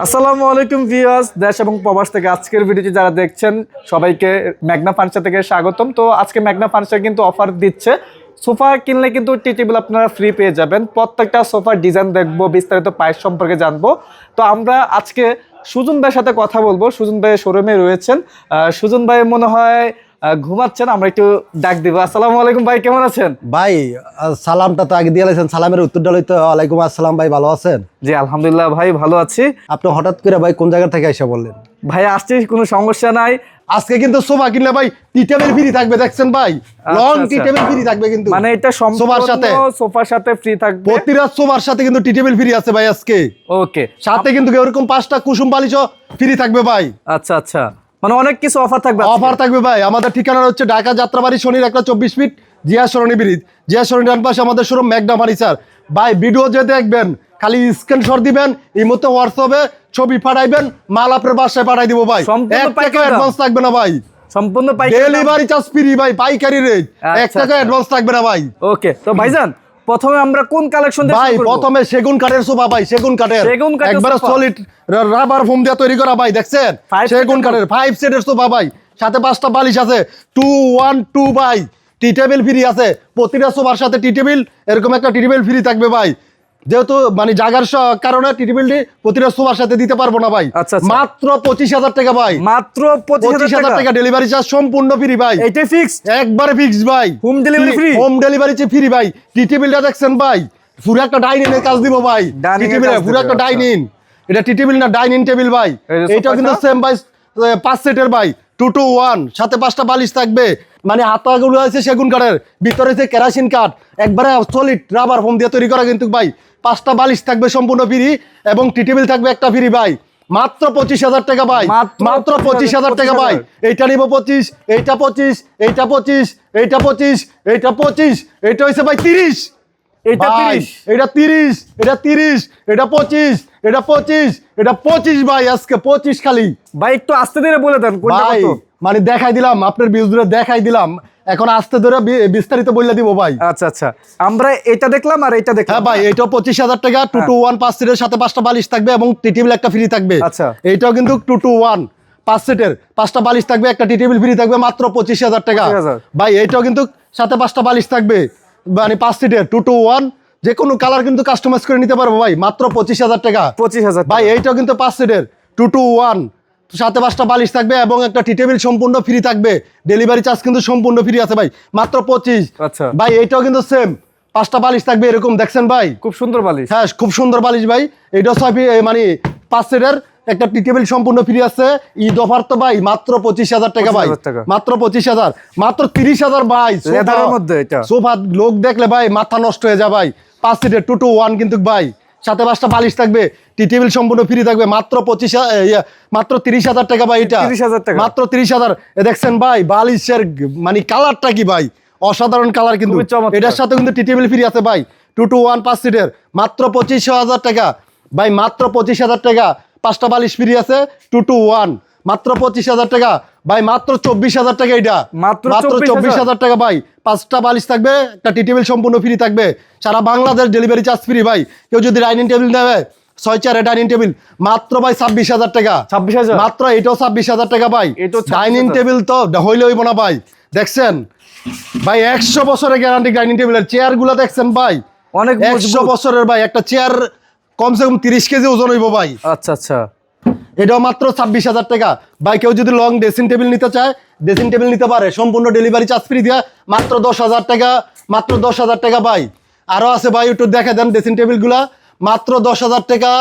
আসসালামু আলাইকুম ভিউয়ার্স, দেশ এবং প্রবাস থেকে আজকের ভিডিওটি যারা দেখছেন সবাইকে ম্যাগনা ফার্নিচার থেকে স্বাগতম। তো আজকে ম্যাগনা ফার্নিচার কিন্তু অফার দিচ্ছে, সোফা কিনলে কিন্তু টি টেবিল আপনারা ফ্রি পেয়ে যাবেন। প্রত্যেকটা সোফার ডিজাইন দেখবো, বিস্তারিত প্রাইস সম্পর্কে জানবো। তো আমরা আজকে সুজন ভাইয়ের সাথে কথা বলবো। সুজন ভাই শোরুমে রয়েছেন। সুজন ভাই মনে হয় ঘুমাচ্ছেন, আমরা একটু ডাক দিব। আসসালামু আলাইকুম ভাই, কেমন আছেন? ভাই সালামটা তো আগে দিয়ে লাইছেন, সালামের উত্তরটা লইতে ওয়ালাইকুম আসসালাম। ভাই ভালো আছেন? জি আলহামদুলিল্লাহ ভাই, ভালো আছি। আপনি হঠাৎ করে ভাই কোন জায়গা থেকে এসে বললেন? ভাই আসছি, কোনো সমস্যা নাই। আজকে কিন্তু সোফা কিনলে ভাই টি টেবিল ফ্রি থাকবে, দেখছেন ভাই? লং টি টেবিল ফ্রি থাকবে কিন্তু, মানে এটা সোফার সাথে, সোফার সাথে ফ্রি থাকবে। প্রতিটা সোফার সাথে কিন্তু টি টেবিল ফ্রি আছে ভাই আজকে। ওকে, সাথে কিন্তু এরকম 5টা কুসুম বালিশও ফ্রি থাকবে ভাই। আচ্ছা আচ্ছা, মানে অনেক কিছু অফার থাকবে। অফার থাকবে ভাই। আমাদের ঠিকানা হচ্ছে ঢাকা যাত্রাবাড়ি, শনির 124 ফিট, জিয়া সরণি ব্রিজ, জিয়া সরণি ডান পাশে আমাদের শোরুম ম্যাগনা ফার্নিচার। ভাই ভিডিও যে দেখবেন খালি স্ক্রিনশট দিবেন, এই মতো হোয়াটসঅ্যাপে ছবি পাঠাইবেন, মাল আপনার বাসায় পাঠাই দিব ভাই। 1 টাকা অ্যাডভান্স থাকবে না ভাই, সম্পূর্ণ পাইকারি, ডেলিভারি চার্জ ফ্রি ভাই, পাইকারি রেট। 1 টাকা অ্যাডভান্স থাকবে না ভাই। ওকে, তো ভাইজান প্রথমে আমরা কোন কালেকশন দেখব? ভাই প্রথমে সেগুন কাঠের সোফা ভাই, সেগুন কাঠের একবারে সলিড রাবার ফোম দিয়ে তৈরি করা ভাই, দেখছেন? সেগুন কাঠের 5 সেটের সোফা ভাই, সাথে 5টা বালিশ আছে, 212 ভাই। টি টেবিল ফ্রি আছে, প্রতিটা সোফার সাথে টি টেবিল, এরকম একটা টি টেবিল ফ্রি থাকবে ভাই। যেহেতু মানে জায়গার কারণে টি টেবিলটি প্রতিটা সোফার সাথে দিতে পারবো না ভাই। মাত্র 25,000 টাকা ভাই, মাত্র 25,000 টাকা। ডেলিভারি চার্জ সম্পূর্ণ ফ্রি ভাই, এইটাই ফিক্সড, একবারে ফিক্সড ভাই। Home delivery free, home delivery free ভাই। টি টেবিলটা দেখছেন ভাই, পুরো একটা ডাইনিং এর কাজ দিব ভাই। টি টেবিলে পুরো একটা ডাইনিং, এটা টি টেবিল না ডাইনিং টেবিল ভাই। এটা কিন্তু সেম ভাই 5 সেটের ভাই, 2 to 1, সাথে 5টা বালিশ থাকবে। মানে হাতাগুলো আছে সেগুন কাঠের, ভিতরে আছে কেরাসিন কাঠ, একবারে সলিড রাবার ফোম দিয়ে তৈরি করা কিন্তু ভাই। 5টা বালিশ থাকবে সম্পূর্ণ ফ্রি, এবং টি টেবিল থাকবে একটা ফ্রি ভাই। মাত্র 25,000 টাকা ভাই, মাত্র 25,000 টাকা ভাই। এইটা নিব 25, এইটা 25, এইটা 25, এইটা 25, এইটা 25, এইটা হইছে ভাই 30, এটা 30, এটা 30, এটা 30, এটা 25, এটা 25, এটা 25 ভাই। আজকে 25 খালি ভাই, একটু আস্তে ধীরে বলে দেন কোনটা কত। মানে দেখাই দিলাম আপনার ভিউজ ধরে, দেখাই দিলাম, এখন আস্তে ধরে বিস্তারিত বলে দিব ভাই। আচ্ছা আচ্ছা, আমরা এটা দেখলাম আর এটা দেখলাম। হ্যাঁ ভাই, এটাও 25,000 টাকা, 2 to 1 5 সিটের সাথে 5টা বালিশ থাকবে, এবং টি টেবিল একটা ফ্রি থাকবে। আচ্ছা, এইটাও কিন্তু 2 to 1 5 সিটের, 5টা বালিশ থাকবে, একটা টি টেবিল ফ্রি থাকবে, মাত্র 25,000 টাকা ভাই। এইটাও কিন্তু সাথে 5টা বালিশ থাকবে, মানে 5 সিটের 2 to 1, যে কোনো কালার কিন্তু কাস্টমাইজ করে নিতে পারবো ভাই, মাত্র 25,000 টাকা। 25,000 ভাই। এইটাও কিন্তু 5 সিটের 2 to 1, সাথে 5টা বালিশ থাকবে, এবং একটা টি টেবিল সম্পূর্ণ ফ্রি থাকবে। ডেলিভারি চার্জ কিন্তু সম্পূর্ণ ফ্রি আছে ভাই, মাত্র 25। আচ্ছা ভাই, এইটাও কিন্তু সেম 5টা বালিশ থাকবে, এরকম দেখছেন ভাই, খুব সুন্দর বালিশ। হ্যাঁ খুব সুন্দর বালিশ ভাই। এইটাও মানে 5 সেটের একটা টি টেবিল সম্পূর্ণ ফ্রি আছে। ঈদ অফার তো ভাই, মাত্র 25,000 টাকা ভাই, মাত্র 25,000, মাত্র 30,000 ভাই। লেদারের মধ্যে এটা সোফা লোক দেখলে ভাই মাথা নষ্ট হয়ে যায় ভাই। 5 সিটের 2 to 1 কিন্তু ভাই, সাথে 5টা বালিশ থাকবে, টি টেবিল সম্পূর্ণ ফ্রি থাকবে, মাত্র 30,000 টাকা ভাই। এটা 30,000 টাকা, মাত্র 30,000। দেখছেন ভাই বালিশের মানে কালারটা কি ভাই, অসাধারণ কালার কিন্তু। এটার সাথে কিন্তু টি টেবিল ফ্রি আছে ভাই, 2 to 1 5 সিটের, মাত্র 25,000 টাকা ভাই, মাত্র 25,000 টাকা। 5টা বালিশ ফ্রি আছে 2 to 1, মাত্র 25,000 টাকা ভাই, মাত্র 24,000 টাকা। এটা মাত্র 24,000 টাকা ভাই। 5টা বালিশ থাকবে, একটা টি টেবিল সম্পূর্ণ ফ্রি থাকবে, সারা বাংলাদেশ ডেলিভারি চার্জ ফ্রি ভাই। কেউ যদি ডাইনিং টেবিল নেবে 6 চেয়ারের ডাইনিং টেবিল, মাত্র ভাই 26,000 টাকা, 26,000 মাত্র। এটাও 26,000 টাকা ভাই। ডাইনিং টেবিল তো হইলে হইব না ভাই, দেখছেন ভাই 100 বছরের গ্যারান্টি ডাইনিং টেবিলের। চেয়ার গুলা দেখছেন ভাই, অনেক 100 বছরের ভাই। একটা চেয়ার কমসে কম 30 কেজি ওজন হইব ভাই। আচ্ছা আচ্ছা, এটাও মাত্র 26,000 টাকা ভাই। কেউ যদি লং ড্রেসিং টেবিল নিতে চায়, ড্রেসিং টেবিল নিতে পারে, সম্পূর্ণ ডেলিভারি চার্জ ফ্রি দিয়া, মাত্র 10,000 টাকা, মাত্র 10,000 টাকা ভাই। আরো আছে ভাই, একটু দেখে দেন ড্রেসিং টেবিল গুলা, মাত্র 10,000 টাকা,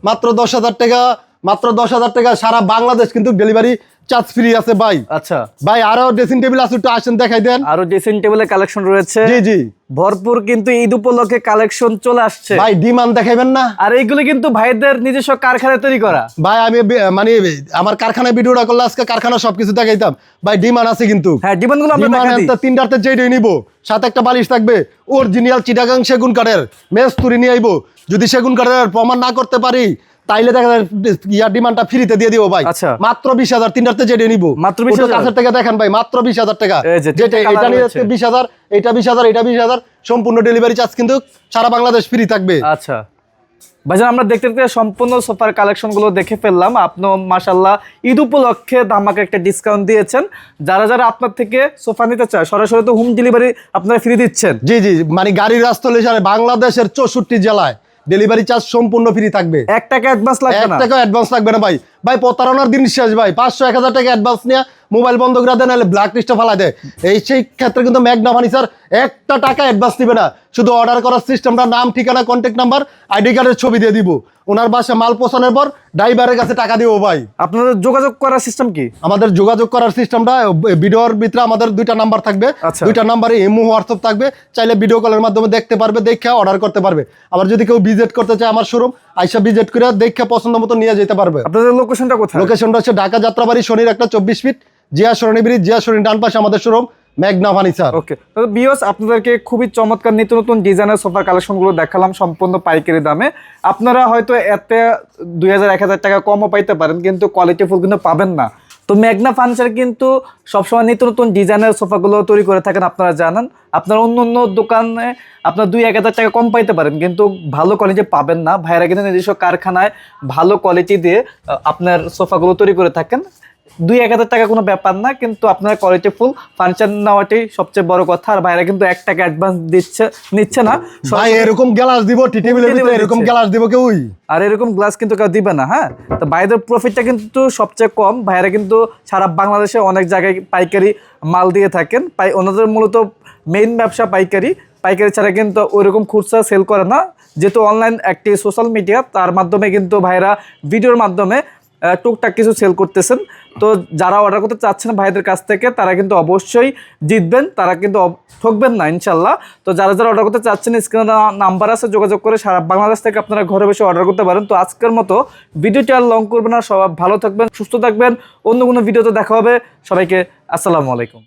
মাত্র 10,000 টাকা, মাত্র 10,000 টাকা। সারা বাংলাদেশ কিন্তু ডেলিভারি চার্জ ফ্রি আছে ভাই। আচ্ছা ভাই, আরো ড্রেসিং টেবিল আছে, একটু আসেন দেখাই দেন। আরো ড্রেসিং টেবিলের কালেকশন রয়েছে, জি জি ভরপুর, কিন্তু ঈদ উপলক্ষে কালেকশন চলে আসছে ভাই। ডিমান্ড দেখাইবেন না? আর এইগুলো কিন্তু ভাইদের নিজস্ব কারখানায় তৈরি করা ভাই। আমি মানে আমার কারখানায় ভিডিওটা করলে আজকে কারখানা সবকিছু দেখাইতাম ভাই। ডিমান্ড আছে কিন্তু, হ্যাঁ ডিমান্ড গুলো আমরা দেখাই দিই। 3টাতে যেটাই নিব, সাথে একটা বালিশ থাকবে অরিজিনাল চিটাগাং সেগুন কাঠের, মেস্তুরি নিয়ে আইবো। যদি সেগুন কাঠের প্রমাণ না করতে পারি, তাইলে দেখা যায় ডিমান্ডটা ফ্রিতে দিয়ে দিব ভাই। আচ্ছা, মাত্র 20,000, 3টাতে যেটা নিব, মাত্র 20,000 কাছের থেকে দেখেন ভাই, মাত্র 20,000 টাকা। যেটা এটা নিয়ে 20,000, এটা 20,000, এটা 20,000, সম্পূর্ণ ডেলিভারি চার্জ কিন্তু সারা বাংলাদেশ ফ্রি থাকবে। আচ্ছা ভাইজান আমরা দেখতে দেখতে সম্পূর্ণ সোফার কালেকশনগুলো দেখে ফেললাম। আপনিও মাশাআল্লাহ ঈদ উপলক্ষে ধামাকা একটা ডিসকাউন্ট দিয়েছেন। যারা যারা আপনার থেকে সোফা নিতে চায় সরাসরি তো হোম ডেলিভারি আপনারা ফ্রি দিচ্ছেন। জি জি, মানে গাড়ির রাস্তা হলে সারা বাংলাদেশের 64 জেলায় ডেলিভারি চার্জ সম্পূর্ণ ফ্রি থাকবে। 1 টাকা অ্যাডভান্স লাগবে 1 না? টাকা অ্যাডভান্স লাগবে না ভাই। ভাই প্রতারণার দিন শেষ ভাই। 500-1000 টাকা অ্যাডভান্স নিয়ে মোবাইল বন্ধ করে দেয়, নাহলে ব্ল্যাক লিস্টে ফেলা দেয়। সেই ক্ষেত্রে কিন্তু মেঘনা ফার্নিচার 1 টাকা অ্যাডভান্স দিবে না। শুধু অর্ডার করার সিস্টেমটা, নাম, ঠিকানা, কন্ট্যাক্ট নাম্বার, আইডি কার্ডের ছবি দিয়ে দিব। ওনার বাসায় মাল পৌঁছানোর পর ড্রাইভারের কাছে টাকা দিব ভাই। আপনাদের যোগাযোগ করার সিস্টেম কি? আমাদের যোগাযোগ করার সিস্টেমটা ভিডিওর ভিতরে আমাদের 2টা নাম্বার থাকবে। আচ্ছা। 2টা নাম্বারে ইমো, হোয়াটসঅ্যাপ থাকবে। চাইলে ভিডিও কলের মাধ্যমে দেখতে পারবে, দেখে অর্ডার করতে পারবে। আবার যদি কেউ ভিজিট করতে চায় আমার শোরুম, আইসা ভিজিট করে দেখে পছন্দ মতো নিয়ে যেতে পারবে। আপনাদের লোকেশনটা কোথায়? লোকেশনটা হচ্ছে ঢাকা যাত্রাবাড়ি, শনির একটা 24 ফিট, জিয়া সরণি ব্রিজ, জিয়া সরণি ডান পাশে আমাদের শোরুম মেঘনা ফার্নিচার। ওকে, তো ভিউয়ার্স আপনাদেরকে খুবই চমৎকার নিত্য নতুন ডিজাইনের সোফার কালেকশনগুলো দেখালাম সম্পূর্ণ পাইকারি দামে। আপনারা হয়তো এতে 2000-1000 টাকা কমও পাইতে পারেন, কিন্তু কোয়ালিটিফুল কিন্তু পাবেন না। তো মেঘনা ফার্নিচার কিন্তু সবসময় নিত্য নতুন ডিজাইনের সোফাগুলো তৈরি করে থাকেন, আপনারা জানেন। আপনার অন্য অন্য দোকানে আপনার 2-1000 টাকা কম পাইতে পারেন, কিন্তু ভালো কোয়ালিটি পাবেন না। ভাইরা কিন্তু নিজস্ব কারখানায় ভালো কোয়ালিটি দিয়ে আপনার সোফাগুলো তৈরি করে থাকেন। 2-1000 টাকা কোনো ব্যাপার না, কিন্তু আপনার কোয়ালিটি ফুল ফার্নিচার নেওয়াটাই সবচেয়ে বড় কথা। আর ভাইরা কিন্তু 1 টাকা অ্যাডভান্স নিচ্ছে না। ভাই এরকম গ্লাস দিব, টিটেবিলের ভিতরে এরকম গ্লাস দিব কেউই। আর এরকম গ্লাস কিন্তু কেউ দিবে না। হ্যাঁ, তো ভাইদের প্রফিটটা কিন্তু সবচেয়ে কম। ভাইরা কিন্তু সারা বাংলাদেশে অনেক জায়গায় পাইকারি মাল দিয়ে থাকেন। ওনাদের মূলত মেইন ব্যবসা পাইকারি ছাড়া কিন্তু ওইরকম খুচরা সেল করে না। যেহেতু অনলাইন একটি সোশ্যাল মিডিয়া, তার মাধ্যমে কিন্তু ভাইরা ভিডিওর মাধ্যমে টুকটাক কিছু সেল করতেছেন। তো যারা অর্ডার করতে চাচ্ছেন ভাইদের কাছ থেকে, তারা কিন্তু অবশ্যই জিতবেন, তারা কিন্তু ঠকবেন না ইনশাল্লাহ। তো যারা যারা অর্ডার করতে চাচ্ছেন, স্ক্রিনে নাম্বার আছে, যোগাযোগ করে সারা বাংলাদেশ থেকে আপনারা ঘরে বসে অর্ডার করতে পারেন। তো আজকের মতো ভিডিওটি আর লং করবেন না, সবাই ভালো থাকবেন, সুস্থ থাকবেন। অন্য কোনো ভিডিওতে দেখা হবে। সবাইকে আসসালামু আলাইকুম।